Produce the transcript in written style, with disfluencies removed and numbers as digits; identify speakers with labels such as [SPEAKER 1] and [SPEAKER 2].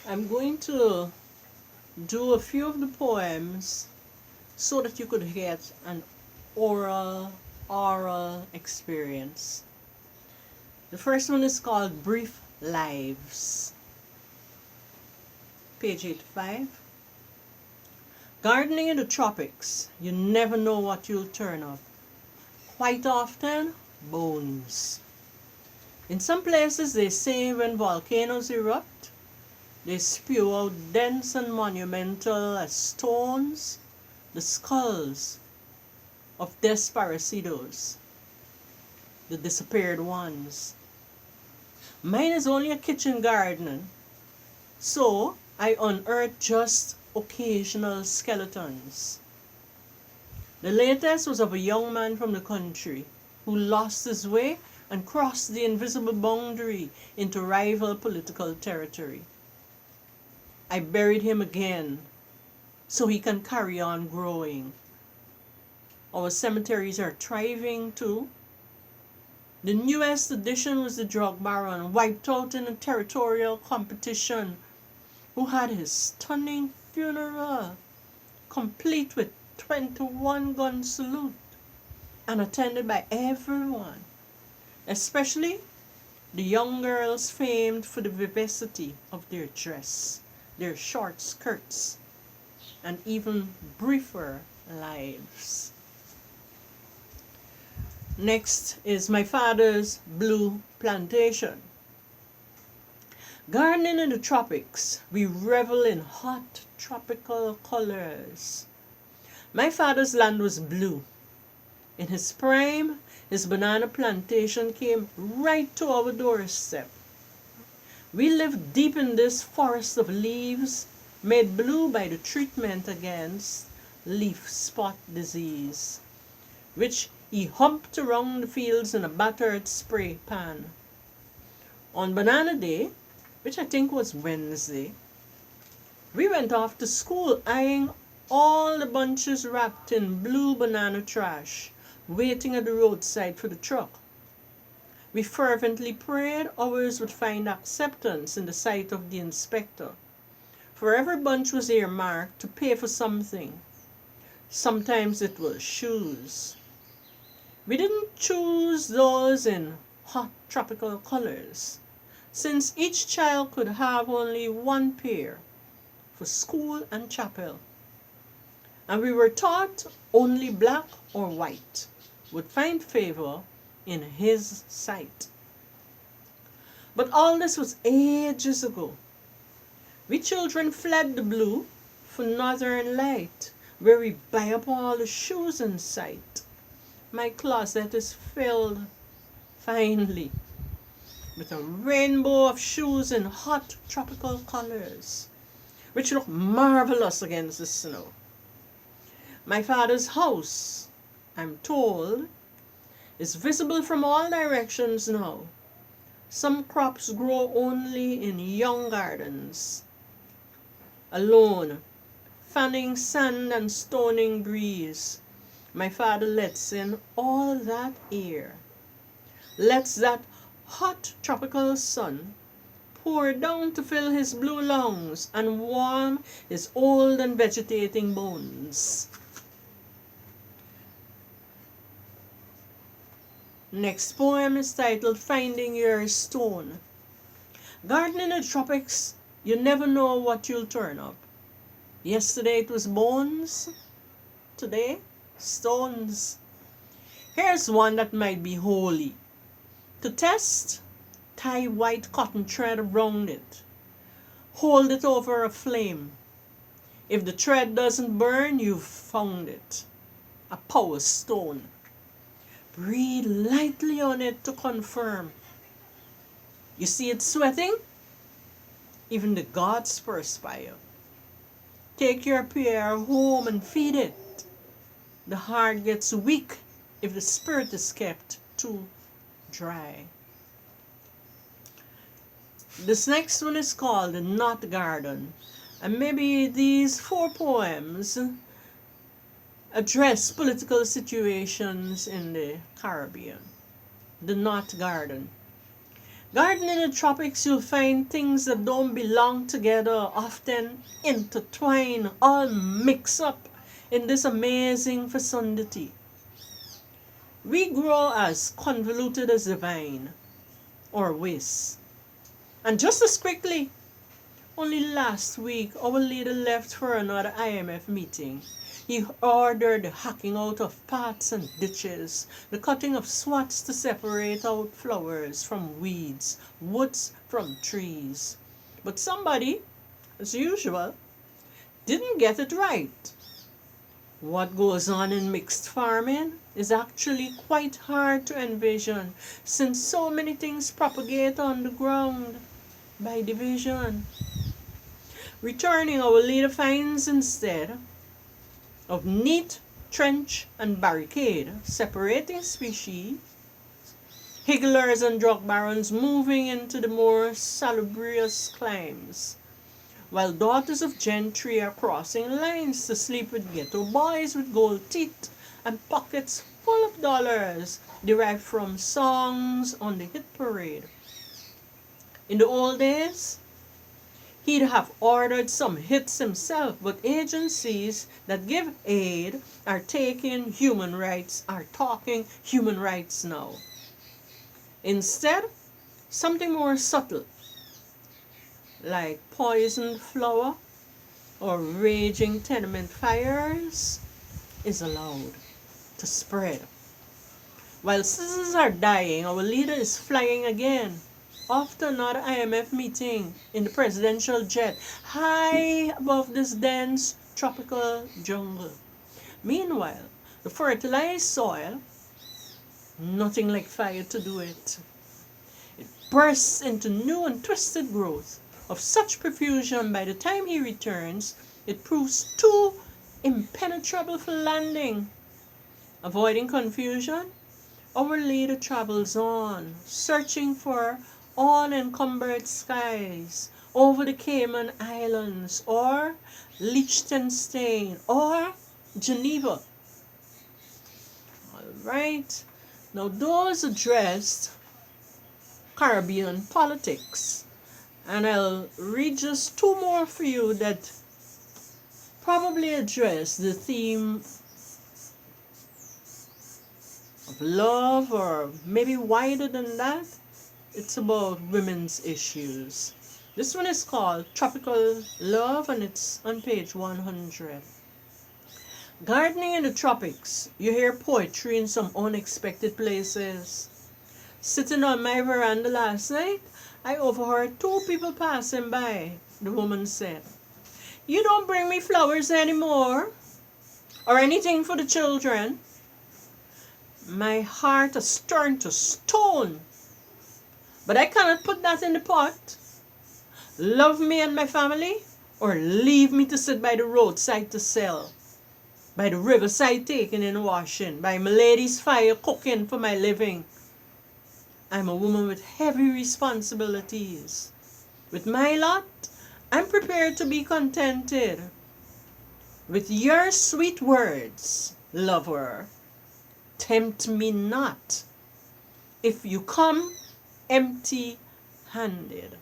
[SPEAKER 1] I'm going to do a few of the poems so that you could get an oral experience. The first one is called Brief Lives. Page 85. Gardening in the tropics, you never know what you'll turn up. Quite often, bones. In some places, they say when volcanoes erupt, they spew out dense and monumental as stones, the skulls of desaparecidos, the disappeared ones. Mine is only a kitchen garden, so I unearthed just occasional skeletons. The latest was of a young man from the country who lost his way and crossed the invisible boundary into rival political territory. I buried him again so he can carry on growing. Our cemeteries are thriving too. The newest addition was the drug baron, wiped out in a territorial competition, who had his stunning funeral, complete with 21-gun salute, and attended by everyone, especially the young girls famed for the vivacity of their dress, their short skirts, and even briefer lives. Next is my father's blue plantation. Gardening in the tropics, we revel in hot tropical colors. My father's land was blue. In his prime, his banana plantation came right to our doorstep. We lived deep in this forest of leaves, made blue by the treatment against leaf spot disease, which he humped around the fields in a battered spray pan. On Banana Day, which I think was Wednesday, we went off to school eyeing all the bunches wrapped in blue banana trash, waiting at the roadside for the truck. We fervently prayed ours would find acceptance in the sight of the inspector, for every bunch was earmarked to pay for something. Sometimes it was shoes. We didn't choose those in hot tropical colors, since each child could have only one pair for school and chapel. And we were taught only black or white would find favor in his sight. But all this was ages ago. We children fled the blue for northern light, where we buy up all the shoes in sight. My closet is filled, finally, with a rainbow of shoes in hot tropical colors, which look marvelous against the snow. My father's house, I'm told, is visible from all directions now. Some crops grow only in young gardens. Alone, fanning sand and stoning breeze, my father lets in all that air, lets that hot tropical sun pour down to fill his blue lungs and warm his old and vegetating bones. Next poem is titled Finding Your Stone. Gardening in the tropics, you never know what you'll turn up. Yesterday it was bones, today stones. Here's one that might be holy. To test, tie white cotton thread around it. Hold it over a flame. If the thread doesn't burn, you've found it. A power stone. Breathe lightly on it to confirm. You see it sweating? Even the gods perspire. Take your pair home and feed it. The heart gets weak if the spirit is kept too dry. This next one is called The Knot Garden. And maybe these 4 poems address political situations in the Caribbean. The Knot Garden. Gardening in the tropics, you'll find things that don't belong together, often intertwined, all mixed up in this amazing fecundity. We grow as convoluted as the vine or waste. And just as quickly, only last week, our leader left for another IMF meeting. He ordered the hacking out of paths and ditches, the cutting of swaths to separate out flowers from weeds, woods from trees. But somebody, as usual, didn't get it right. What goes on in mixed farming is actually quite hard to envision, since so many things propagate on the ground by division. Returning, our leader finds instead of neat trench and barricade separating species, higglers and drug barons moving into the more salubrious climes, while daughters of gentry are crossing lines to sleep with ghetto boys with gold teeth and pockets full of dollars derived from songs on the hit parade. In the old days, he'd have ordered some hits himself, but agencies that give aid are talking human rights now. Instead, something more subtle, like poisoned flower or raging tenement fires, is allowed to spread. While citizens are dying, our leader is flying again, off to another IMF meeting in the presidential jet, high above this dense tropical jungle. Meanwhile, the fertilized soil, nothing like fire to do it. It bursts into new and twisted growth of such profusion by the time he returns, it proves too impenetrable for landing. Avoiding confusion, our leader travels on, searching for unencumbered skies over the Cayman Islands or Liechtenstein or Geneva. All right. Now those addressed Caribbean politics. And I'll read just two more for you that probably address the theme of love, or maybe wider than that. It's about women's issues. This one is called Tropical Love, and it's on page 100. Gardening in the tropics, you hear poetry in some unexpected places. Sitting on my veranda last night, I overheard two people passing by. The woman said, "You don't bring me flowers anymore, or anything for the children." My heart has turned to stone. But I cannot put that in the pot. Love me and my family, or leave me to sit by the roadside to sell, by the riverside taking in washing, by my lady's fire cooking for my living. I'm a woman with heavy responsibilities. With my lot, I'm prepared to be contented. With your sweet words, lover, tempt me not, if you come empty-handed.